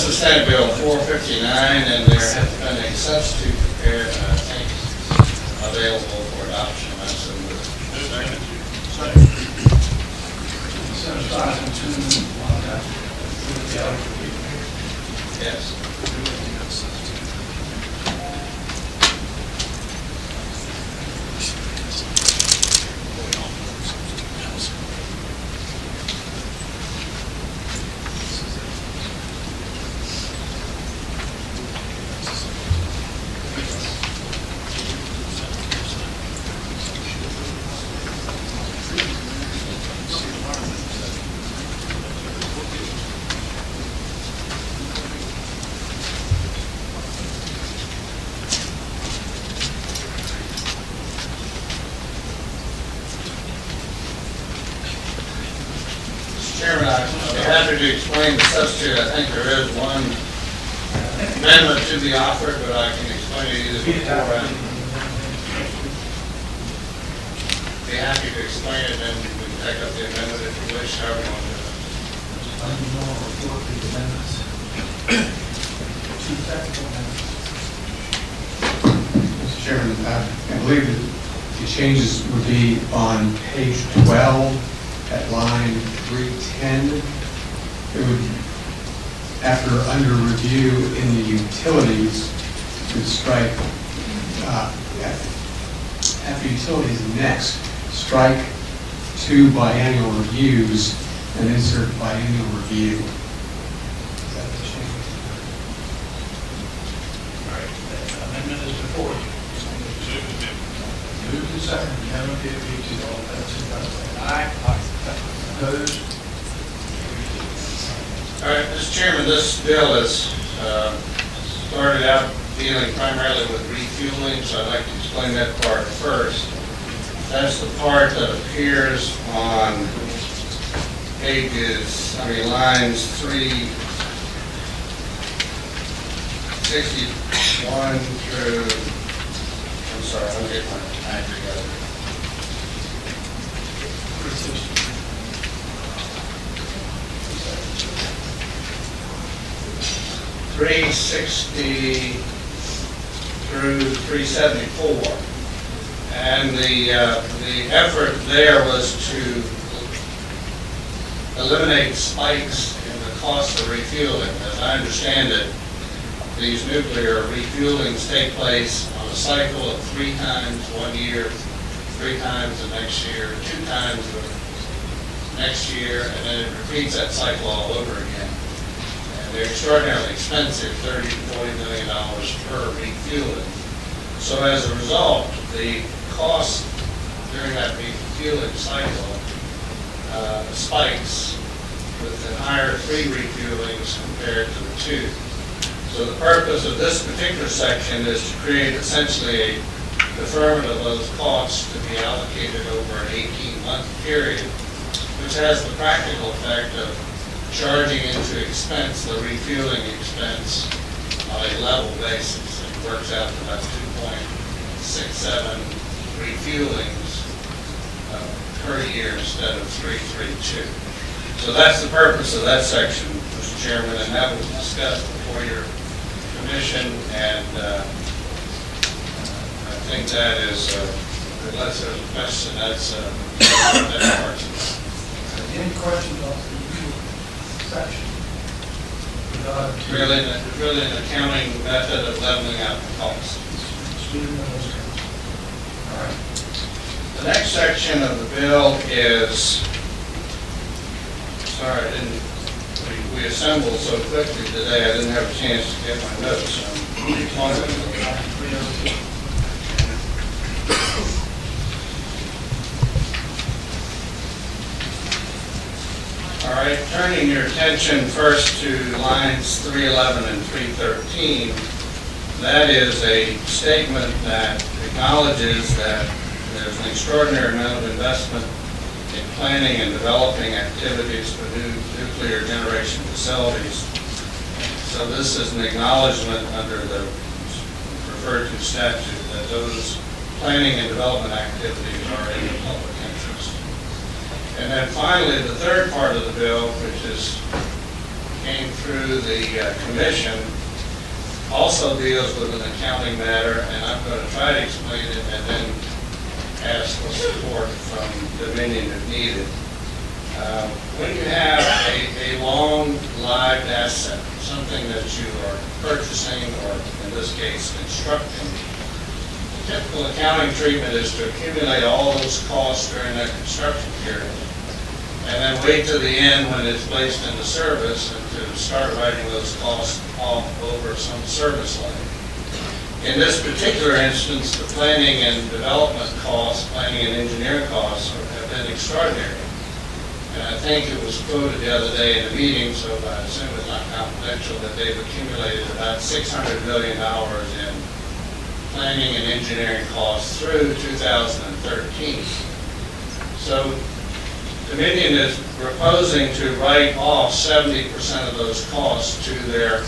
This is Senate Bill 459, and there has been a substitute prepared, and I think available for adoption. I so move. Yes. Chairman, I'd be happy to explain the substitute. I think there is one amendment to be offered, but I can explain it either before and be happy to explain it, and we can take up the amendment if you wish, however you want to do it. Mr. Chairman, I believe that the changes would be on page 12 at line 310. It would, after under review in the utilities, would strike, after utilities next, strike 2 biannual reviews and insert biannual review. Is that the change? All right, that amendment is before you. Moved and seconded, Chairman, if you to all that, say aye. Opposed? All right, Mr. Chairman, this bill has started out dealing primarily with refueling, so I'd like to explain that part first. That's the part that appears on lines 361 through, I'm sorry, I'll get my act together. 360 through 374, and the effort there was to eliminate spikes in the cost of refueling. As I understand it, these nuclear refuelings take place on a cycle of 3 times 1 year, 3 times the next year, 2 times the next year, and then it repeats that cycle all over again. They're extraordinarily expensive, $30 to $40 million per refueling. So as a result, the cost during that refueling cycle spikes with the higher 3 refuelings compared to the 2. So the purpose of this particular section is to create essentially a deferment of those costs to be allocated over an 18-month period, which has the practical effect of charging into expense the refueling expense on a level basis. It works out to about 2.67 refuelings per year instead of 332. So that's the purpose of that section, Mr. Chairman, and that was discussed before your commission, and I think that is, unless there's a question, that's that part. Any questions on the section? Really an accounting method of leveling out the cost. All right. The next section of the bill is, sorry, we assembled so quickly today, I didn't have a chance to get my notes. All right, turning your attention first to lines 311 and 313, that is a statement that acknowledges that there's an extraordinary amount of investment in planning and developing activities for new nuclear generation facilities. So this is an acknowledgement under the referred to statute that those planning and development activities are in the public interest. And then finally, the third part of the bill, which is came through the commission also deals with an accounting matter, and I'm going to try to explain it and then ask for support from Dominion if needed. When you have a long-lived asset, something that you are purchasing or in this case constructing, the typical accounting treatment is to accumulate all those costs during that construction period and then wait till the end when it's placed into service and to start writing those costs off over some service line. In this particular instance, the planning and development costs, planning and engineering costs have been extraordinary. And I think it was quoted the other day in a meeting, so I assume it's not confidential, that they've accumulated about $600 million in planning and engineering costs through 2013. So Dominion is proposing to write off 70% of those costs to their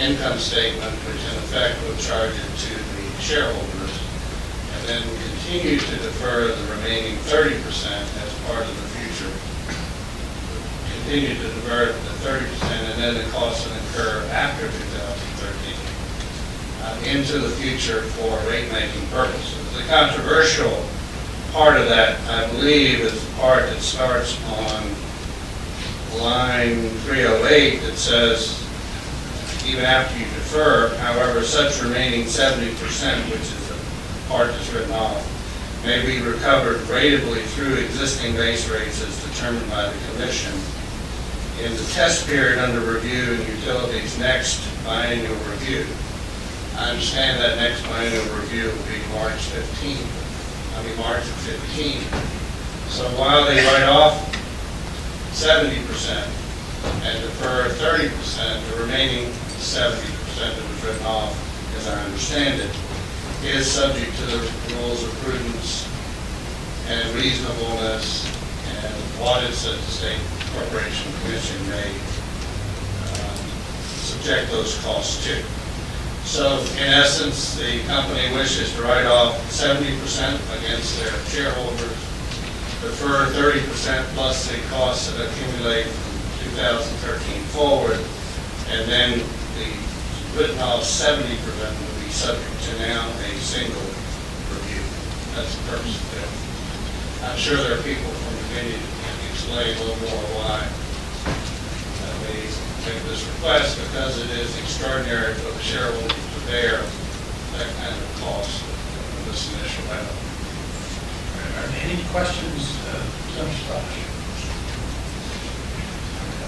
income statement, which in effect would charge it to the shareholders, and then continue to defer the remaining 30% as part of the future. Continue to divert the 30% and then the costs that incur after 2013 into the future for rate-making purposes. The controversial part of that, I believe, is the part that starts on line 308 that says, even after you defer, however, such remaining 70%, which is the part that's written off, may be recovered ratably through existing base rates as determined by the commission in the test period under review and utilities next biennial review. I understand that next biennial review will be March of 15. So while they write off 70% and defer 30%, the remaining 70% that was written off, as I understand it, is subject to the rules of prudence and reasonableness and audits that the State Corporation Commission may subject those costs to. So in essence, the company wishes to write off 70% against their shareholders, defer 30% plus the costs that accumulate from 2013 forward, and then the written off 70% will be subject to now a single review. That's the purpose of it. I'm sure there are people from Dominion who can explain a little more why they make this request, because it is extraordinary for the shareholders to bear that kind of cost of this initial item. Are there any questions, Mr. Stosh?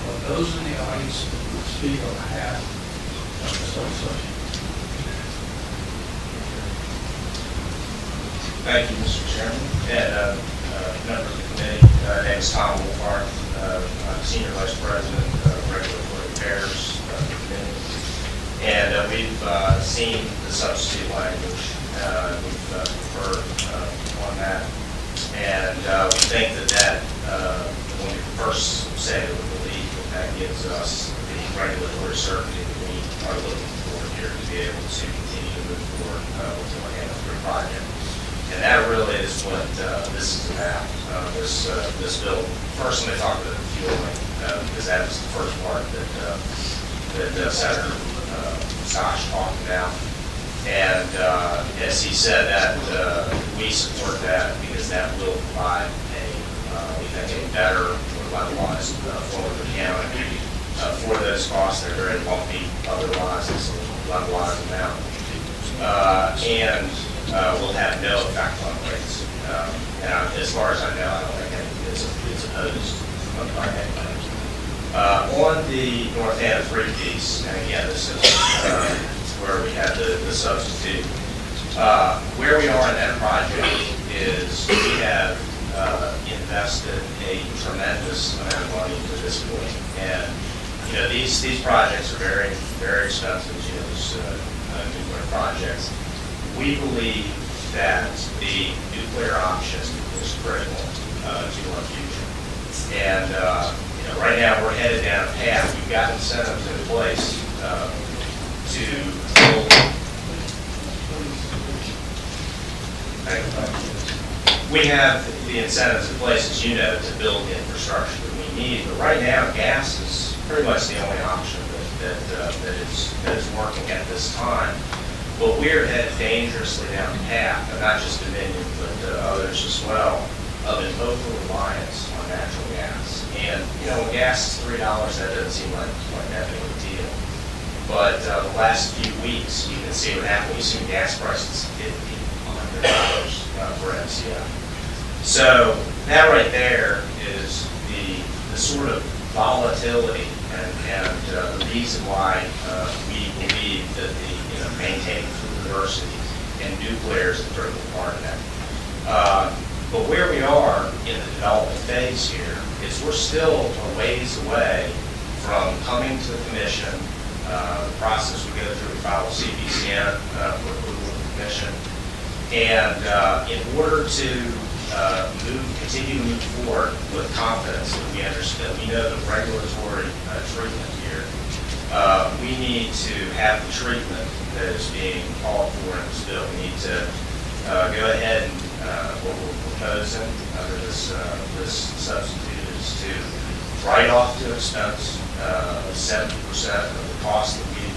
Well, those in the audience who speak on behalf of the association. Thank you, Mr. Chairman, and members of the committee. My name is Tom Wolfhard. I'm Senior Vice President of Regulatory Affairs of the committee. And we've seen the substitute language. We've referred on that. And we think that when we first said it, we believe that gives us the regulatory certainty that we are looking for here to be able to continue to move forward with the Organo 3 project. And that really is what this is about. This bill, first let me talk about the fueling, because that was the first part that Senator Stosh talked about. And as he said, that we support that because that will provide we think, a better, more levelized form of accounting for those costs. They're very lumpy otherwise, it's a levelized amount. And will have no effect on rates. And as far as I know, I don't think anything is opposed by anybody. On the North Anna 3 piece, and again, this is where we had the substitute. Where we are in that project is we have invested a tremendous amount of money to this point. And these projects are very, very expensive, these nuclear projects. We believe that the nuclear option is critical to our future. And right now we're headed down a path. We've got incentives in place to build. We have the incentives in place, as you know, to build the infrastructure that we need. But right now, gas is pretty much the only option that is working at this time. But we're headed dangerously down the path, and not just Dominion, but others as well, of an over-reliance on natural gas. And, you know, when gas is $3, that doesn't seem like that big of a deal. But the last few weeks, you can see what happened. We've seen gas prices $50, $100 for MCF. So that right there is the sort of volatility and the reason why we believe that maintaining food diversity and nuclear is a critical part of that. But where we are in the development phase here is we're still a ways away from coming to the commission. The process we go through, we file a CPCN for approval of the commission. And in order to continue to move forward with confidence that we understand, we know the regulatory treatment here, we need to have the treatment that is being called for in this bill. We need to go ahead and what we're proposing under this substitute is to write off to expense 70% of the cost that we've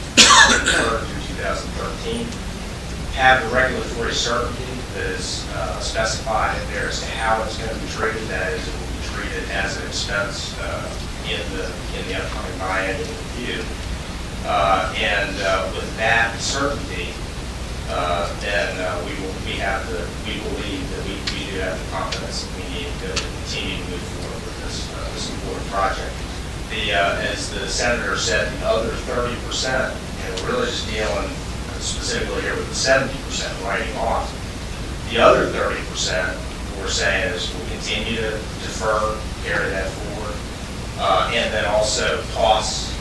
incurred through 2013, have the regulatory certainty that is specified in there as to how it's going to be treated. That is, it will be treated as an expense in the upcoming biennial review. And with that certainty, then we believe that we do have the confidence that we need to continue to move forward with this important project. As the senator said, the other 30%, and we're really just dealing specifically here with the 70% writing off. The other 30% we're saying is we'll continue to defer, carry that forward, and then also costs,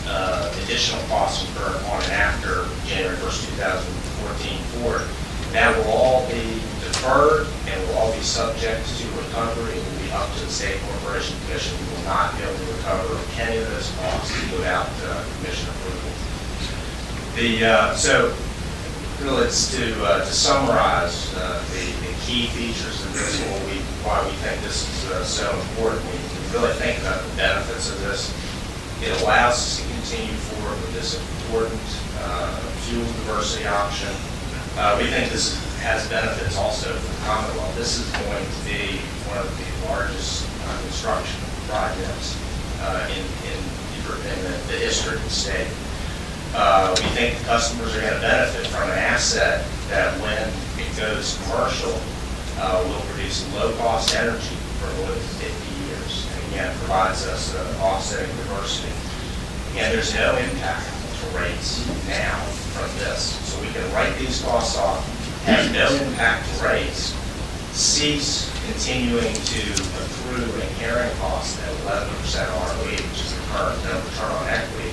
additional costs incurred on and after January 1st, 2014 forward. That will all be deferred and will all be subject to recovery. It will be up to the State Corporation Commission. We will not be able to recover any of those costs without commission approval. So really, it's to summarize the key features of this, why we think this is so important. We really think about the benefits of this. It allows us to continue forward with this important fuel diversity option. We think this has benefits also for the Commonwealth. This is going to be one of the largest construction projects in the history of the state. We think the customers are going to benefit from an asset that, when it goes commercial, will produce low-cost energy for more than 50 years. And again, provides us offsetting diversity. And there's no impact to rates now from this. So we can write these costs off, have no impact to rates, cease continuing to accrue and carrying costs at 11% ROE, which is the current return on equity.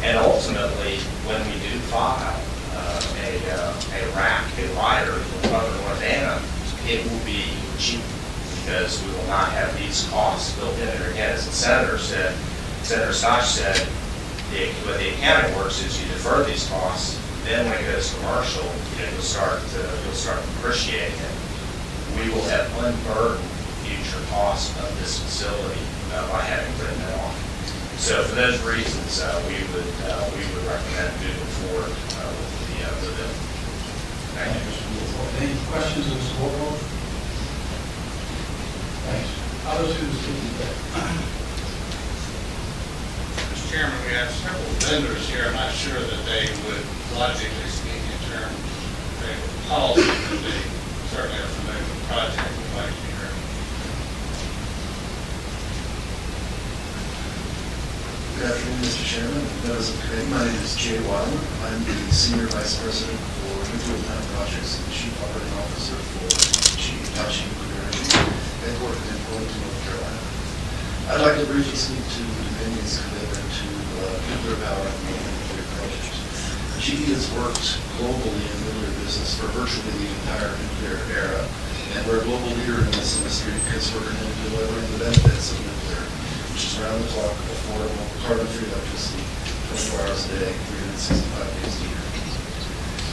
And ultimately, when we do file a RAC, a rider to cover North Anna, it will be cheap because we will not have these costs built in there. Again, as the Senator said, Senator Stosh said, the way the accounting works is you defer these costs, then when it goes commercial, you'll start depreciating it. We will have unburdened future costs of this facility by having written it off. So for those reasons, we would recommend moving forward with the bill. Thank you. Any questions of Mr. Warhol? Thanks. Others who speak today? Mr. Chairman, we have several vendors here. I'm not sure that they would, logically speaking, in terms of policy, but they certainly are familiar with the project. We'd like to be heard. Good afternoon, Mr. Chairman, members of the committee. My name is Jay Wadler. I'm the Senior Vice President for Nuclear Plant Projects and Chief Operating Officer for Hitachi Nuclear Energy, headquartered in Wilmington, North Carolina. I'd like to briefly speak to Dominion's commitment to nuclear power and nuclear projects. GE has worked globally in the nuclear business for virtually the entire nuclear era, and we're a global leader in this industry because we're going to be delivering the benefits of nuclear, which is round-the-clock, affordable, carbon-free electricity, 24 hours a day, 365 days a year.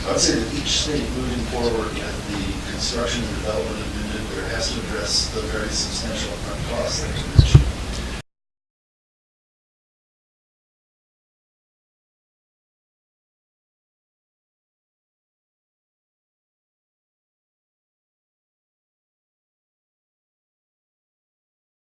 I would say that each state moving forward with the construction and development of new nuclear has to address the very substantial upfront costs that